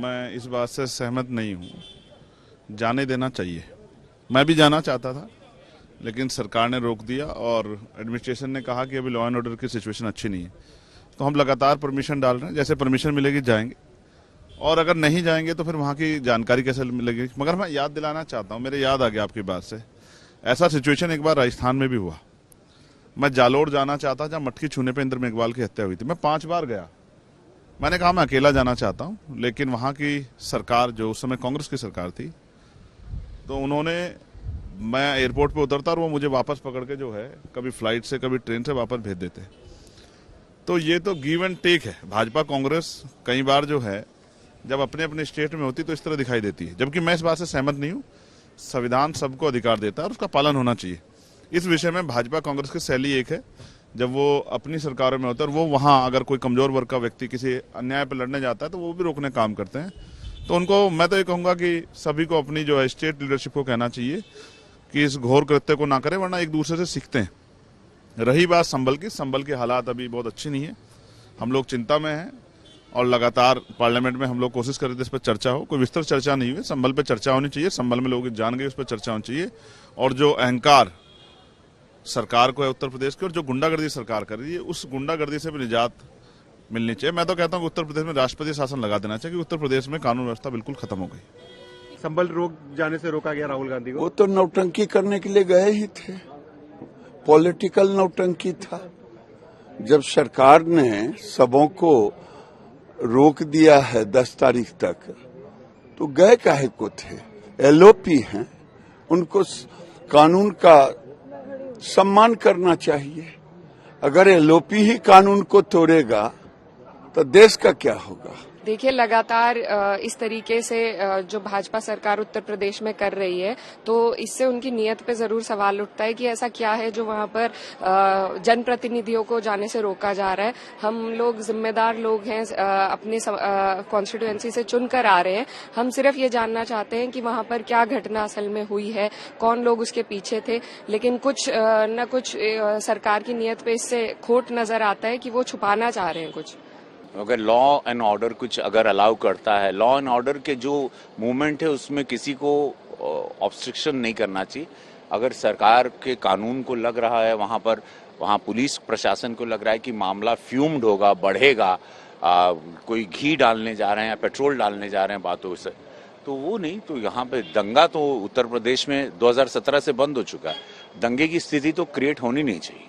मैं इस बात से सहमत नहीं हूँ। जाने देना चाहिए। मैं भी जाना चाहता था, लेकिन सरकार ने रोक दिया और एडमिनिस्ट्रेशन ने कहा कि अभी लॉ एंड ऑर्डर की सिचुएशन अच्छी नहीं है। तो हम लगातार परमिशन डाल रहे हैं, जैसे परमिशन मिलेगी जाएंगे, और अगर नहीं जाएंगे तो फिर वहाँ की जानकारी कैसे मिलेगी। मगर मैं याद दिलाना चाहता हूँ, मेरे याद आ गया आपकी बात से, ऐसा सिचुएशन एक बार राजस्थान में भी हुआ। मैं जालोर जाना चाहता, जहाँ मटकी छूने पर इंद्र मेघवाल की हत्या हुई थी। मैं 5 बार गया। मैंने कहा मैं अकेला जाना चाहता हूँ, लेकिन वहाँ की सरकार, जो उस समय कांग्रेस की सरकार थी, तो उन्होंने, मैं एयरपोर्ट पे उतरता और वो मुझे वापस पकड़ के जो है कभी फ्लाइट से कभी ट्रेन से वापस भेज देते। तो ये तो गिव एंड टेक है। भाजपा कांग्रेस कई बार जो है जब अपने अपने स्टेट में होती तो इस तरह दिखाई देती है, जबकि मैं इस बात से सहमत नहीं हूँ। संविधान सबको अधिकार देता है और उसका पालन होना चाहिए। इस विषय में भाजपा कांग्रेस की शैली एक है, जब वो अपनी सरकारों में होता है और वो वहाँ अगर कोई कमजोर वर्ग का व्यक्ति किसी अन्याय पर लड़ने जाता है तो वो भी रोकने काम करते हैं। तो उनको मैं तो ये कहूँगा कि सभी को अपनी जो है स्टेट लीडरशिप को कहना चाहिए कि इस घोर कृत्य को ना करें, वरना एक दूसरे से सीखते हैं। रही बात संभल की, संभल के हालात अभी बहुत अच्छी नहीं है, हम लोग चिंता में हैं और लगातार पार्लियामेंट में हम लोग कोशिश कर रहे थे इस पर चर्चा हो। कोई विस्तृत चर्चा नहीं हुई। संभल पे चर्चा होनी चाहिए, संभल में लोग जान गए, उस पर चर्चा होनी चाहिए। और जो अहंकार सरकार को है उत्तर प्रदेश की, और जो गुंडागर्दी सरकार कर रही है, उस गुंडागर्दी से भी निजात मिलनी चाहिए। मैं तो कहता हूँ कि उत्तर प्रदेश में राष्ट्रपति शासन लगा देना चाहिए, कि उत्तर प्रदेश में कानून व्यवस्था बिल्कुल खत्म हो गई। संभल रोक जाने से रोका गया राहुल गांधी को। वो तो नौटंकी करने के लिए गए ही थे, पॉलिटिकल नौटंकी था। जब सरकार ने सबों को रोक दिया है 10 तारीख तक, तो गए काहे को थे? एलओपी हैं, उनको कानून का सम्मान करना चाहिए। अगर एलओपी ही कानून को तोड़ेगा तो देश का क्या होगा? देखिए, लगातार इस तरीके से जो भाजपा सरकार उत्तर प्रदेश में कर रही है, तो इससे उनकी नीयत पे जरूर सवाल उठता है कि ऐसा क्या है जो वहां पर जनप्रतिनिधियों को जाने से रोका जा रहा है। हम लोग जिम्मेदार लोग हैं, अपने कॉन्स्टिट्यूएंसी से चुनकर आ रहे हैं। हम सिर्फ ये जानना चाहते हैं कि वहां पर क्या घटना असल में हुई है, कौन लोग उसके पीछे थे। लेकिन कुछ न कुछ सरकार की नीयत पे इससे खोट नजर आता है कि वो छुपाना चाह रहे हैं कुछ। अगर लॉ एंड ऑर्डर कुछ अगर अलाउ करता है, लॉ एंड ऑर्डर के जो मूवमेंट है उसमें किसी को ऑब्स्ट्रक्शन नहीं करना चाहिए। अगर सरकार के कानून को लग रहा है वहाँ पुलिस प्रशासन को लग रहा है कि मामला फ्यूम्ड होगा, बढ़ेगा, कोई घी डालने जा रहे हैं या पेट्रोल डालने जा रहे हैं बातों से, तो वो नहीं। तो यहाँ पे दंगा तो उत्तर प्रदेश में 2017 से बंद हो चुका है। दंगे की स्थिति तो क्रिएट होनी नहीं चाहिए।